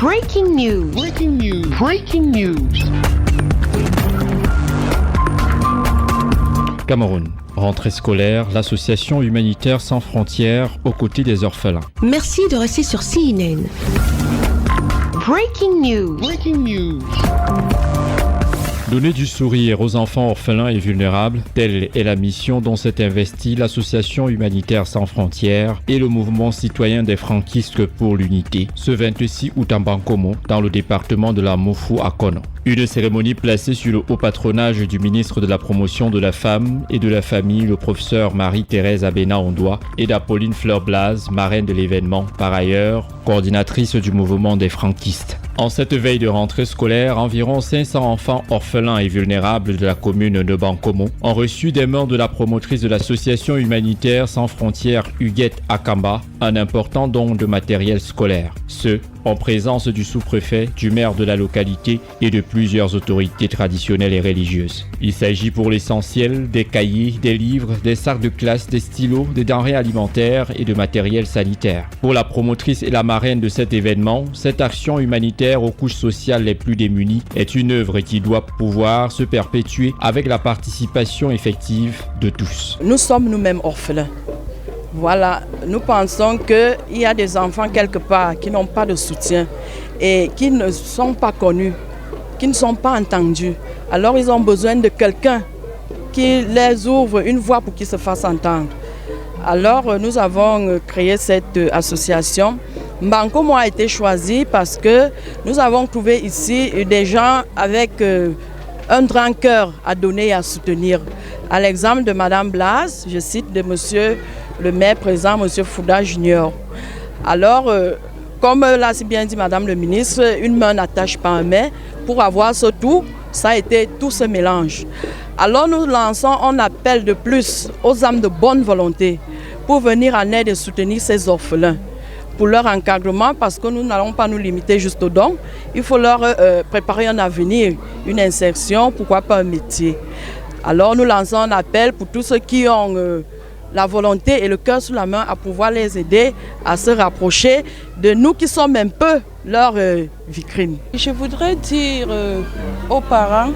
Breaking news. Breaking news. Breaking news. Cameroun. Rentrée scolaire, l'association humanitaire sans frontières aux côtés des orphelins. Merci de rester sur CNN. Breaking news. Breaking news. Donner du sourire aux enfants orphelins et vulnérables, telle est la mission dont s'est investie l'association humanitaire sans frontières et le mouvement citoyen des franquistes pour l'unité, ce 26 août en Bankomo, dans le département de la Mouffou à Kono. Une cérémonie placée sur le haut patronage du ministre de la Promotion de la Femme et de la Famille, le professeur Marie-Thérèse Abena-Ondoa, et d'Apolline Fleur-Blaze, marraine de l'événement, par ailleurs coordinatrice du mouvement des franquistes. En cette veille de rentrée scolaire, environ 500 enfants orphelins et vulnérables de la commune de Bankomo ont reçu des mains de la promotrice de l'association humanitaire sans frontières Huguette Akamba un important don de matériel scolaire. Ce, en présence du sous-préfet, du maire de la localité et de plusieurs autorités traditionnelles et religieuses. Il s'agit pour l'essentiel des cahiers, des livres, des sacs de classe, des stylos, des denrées alimentaires et de matériel sanitaire. Pour la promotrice et la marraine de cet événement, cette action humanitaire aux couches sociales les plus démunies est une œuvre qui doit pouvoir se perpétuer avec la participation effective de tous. Nous sommes nous-mêmes orphelins. Voilà, nous pensons qu'il y a des enfants quelque part qui n'ont pas de soutien et qui ne sont pas connus, qui ne sont pas entendus. Alors ils ont besoin de quelqu'un qui les ouvre une voie pour qu'ils se fassent entendre. Alors nous avons créé cette association. Bankomo a été choisi parce que nous avons trouvé ici des gens avec un grand cœur à donner et à soutenir. À l'exemple de Madame Blaze, je cite de Monsieur le maire présent, M. Fouda Junior. Alors, comme l'a si bien dit Madame le ministre, une main n'attache pas un main. Pour avoir ce tout, ça a été tout ce mélange. Alors nous lançons un appel de plus aux âmes de bonne volonté pour venir en aide et soutenir ces orphelins pour leur encadrement, parce que nous n'allons pas nous limiter juste aux dons. Il faut leur préparer un avenir, une insertion, pourquoi pas un métier. Alors nous lançons un appel pour tous ceux qui ont la volonté et le cœur sous la main à pouvoir les aider à se rapprocher de nous qui sommes un peu leurs vitrines. Je voudrais dire aux parents,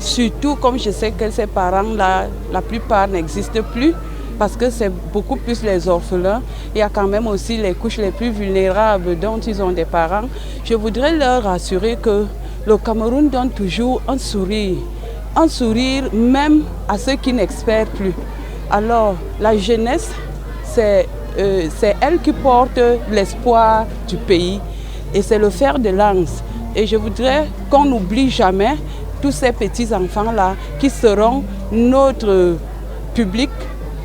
surtout comme je sais que ces parents-là, la plupart n'existent plus, parce que c'est beaucoup plus les orphelins. Il y a quand même aussi les couches les plus vulnérables dont ils ont des parents. Je voudrais leur assurer que le Cameroun donne toujours un sourire même à ceux qui n'espèrent plus. Alors, la jeunesse, c'est elle qui porte l'espoir du pays et c'est le fer de lance. Et je voudrais qu'on n'oublie jamais tous ces petits-enfants-là qui seront notre public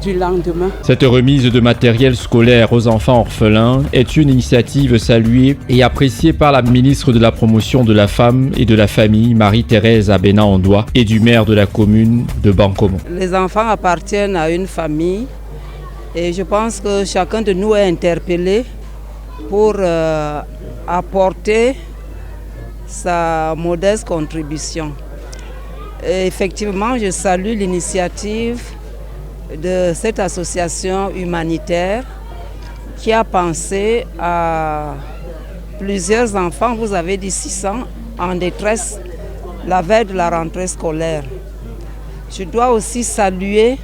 du lendemain. Cette remise de matériel scolaire aux enfants orphelins est une initiative saluée et appréciée par la ministre de la Promotion de la Femme et de la Famille, Marie-Thérèse Abena-Ondoa, et du maire de la commune de Bankomo. Les enfants appartiennent à une famille et je pense que chacun de nous est interpellé pour apporter sa modeste contribution. Et effectivement, je salue l'initiative de cette association humanitaire qui a pensé à plusieurs enfants, vous avez dit 600, en détresse la veille de la rentrée scolaire. Je dois aussi saluer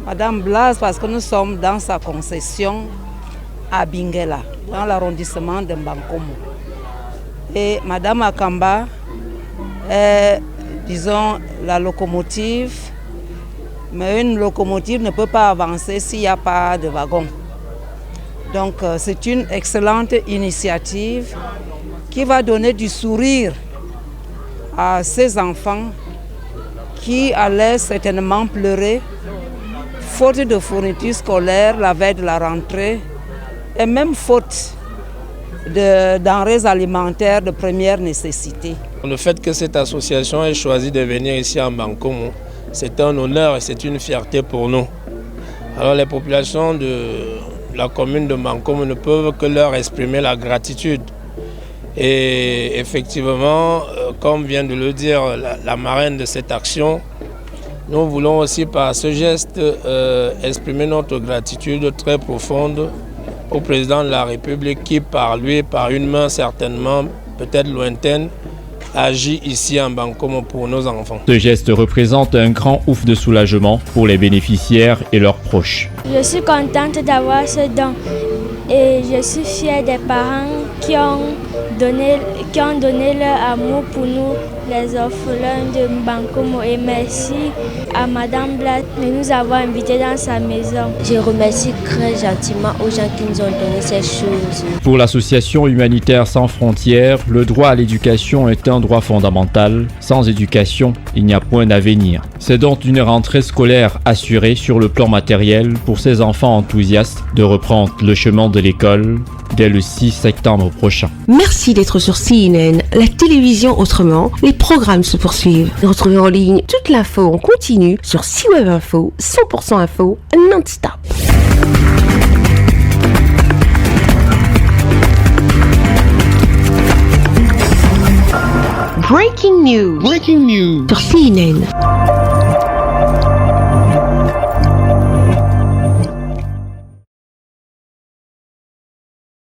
Madame Blaze parce que nous sommes dans sa concession à Bingela, dans l'arrondissement de Bankomo. Et Madame Akamba est, disons, la locomotive. Mais une locomotive ne peut pas avancer s'il n'y a pas de wagon. Donc c'est une excellente initiative qui va donner du sourire à ces enfants qui allaient certainement pleurer, faute de fournitures scolaires la veille de la rentrée, et même faute de denrées alimentaires de première nécessité. Le fait que cette association ait choisi de venir ici à Bankomo, c'est un honneur et c'est une fierté pour nous. Alors les populations de la commune de Bankomo ne peuvent que leur exprimer la gratitude. Et effectivement, comme vient de le dire la marraine de cette action, Nous voulons aussi par ce geste exprimer notre gratitude très profonde au président de la République qui par lui, par une main certainement, peut-être lointaine, agit ici en Bankomo pour nos enfants. Ce geste représente un grand ouf de soulagement pour les bénéficiaires et leurs proches. Je suis contente d'avoir ce don et je suis fière des parents qui ont donné leur amour pour nous, les orphelins de Bankomo. Et merci à Madame Blatt de nous avoir invités dans sa maison. Je remercie très gentiment aux gens qui nous ont donné ces choses. Pour l'association humanitaire sans frontières, le droit à l'éducation est un droit fondamental. Sans éducation, il n'y a point d'avenir. C'est donc une rentrée scolaire assurée sur le plan matériel pour ces enfants enthousiastes de reprendre le chemin de l'école dès le 6 septembre prochain. Merci d'être sur CNN, la télévision autrement. Les programmes se poursuivent. Retrouvez en ligne toute l'info en continu sur C-Web Info, 100% info, non-stop. Breaking news. Sur CNN.